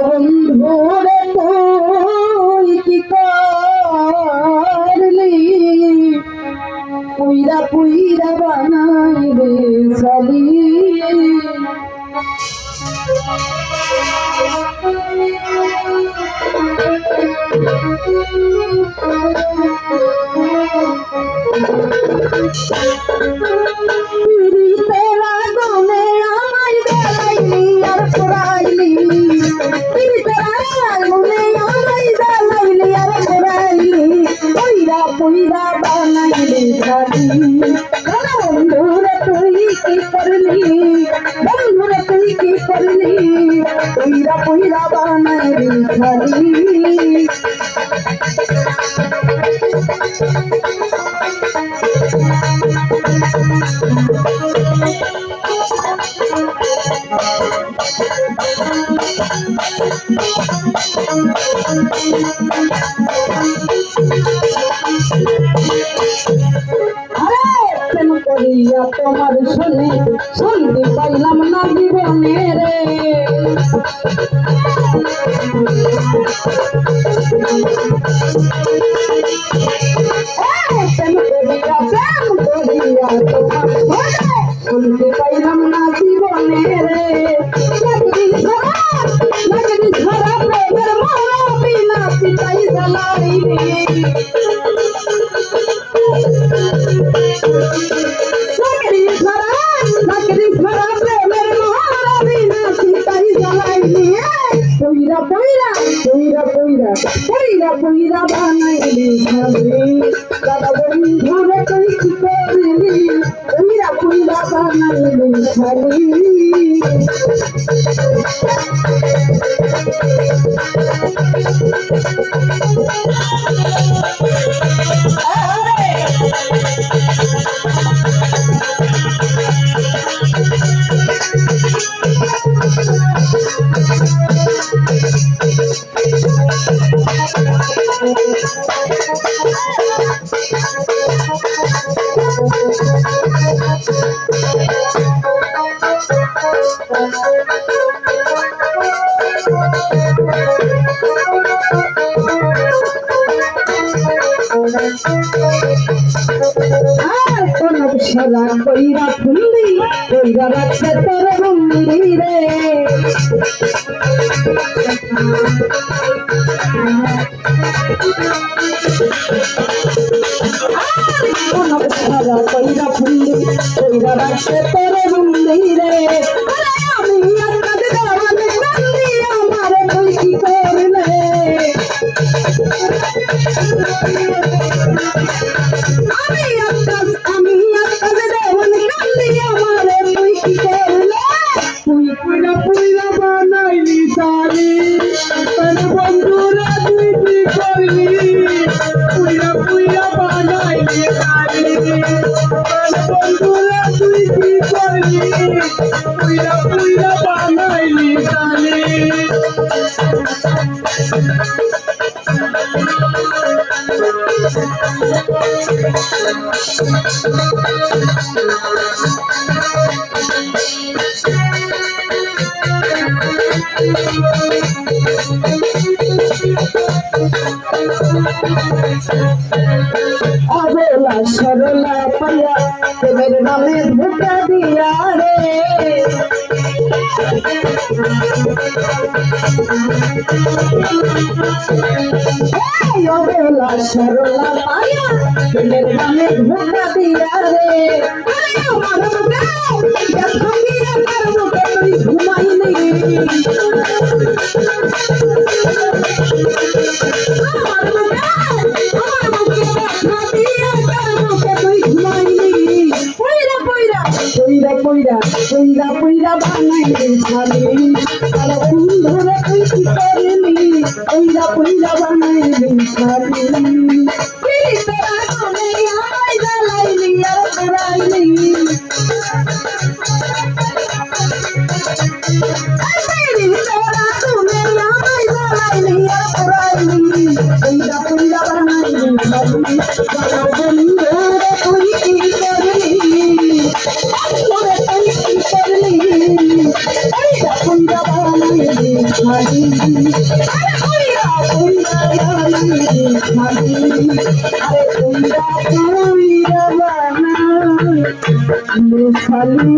বন্ধুরে তুই কি করলি পুইরা পুইরা বানাইবে সালি পুইরা বানাইলে বন্ধুরে তুই কি করলি বন্ধুরে তুই কি করলি পুইরা পুইরা বানাইলে খালি করিয়া তোমার শুনে শান্তি পাইলাম না জীবনে রে শান্তি পাইলাম না জীবনে রে লাগনি ঝরা প্রেমের মরা বিনা পিতাই জ্বালাই রে পুইরা পুইরা পুইরা পুইরা পুইরা পুইরা বানাইলি খালি দাদা বন্ধুরে তুই কি করলি পুইরা পুইরা বানাইলি খালি সারা কইরা ফুললি কইরা রাখছে তোর বন্ধি রে সারা কইরা ফুললি কইরা রাখছে তোর বন্ধি রে আমি আপনাদের দাওয়াতে বন্ধি আমারে তুই কি করলে अबोला सरला पाया तेरे नामे धोखा दिया रे अबोला सरला पाया तेरे नामे धोखा दिया रे घुमाई नहीं পুইরা পুইরা পুইরা বানাইলি খালি তারা বন্ধুরে তুই কি করলি পুইরা পুইরা বানাইলি খালি তোরা কোনে আমায় জ্বালাইলি আর পুরাইলি তোরা কোনে আমায় জ্বালাইলি আর পুরাইলি পুইরা পুইরা বানাইলি খালি তারা বন্ধুরে তুই কি করলি খালি পুইরা পুইরা বানাই খালি আরে পুইরা পুইরা বানাই খালি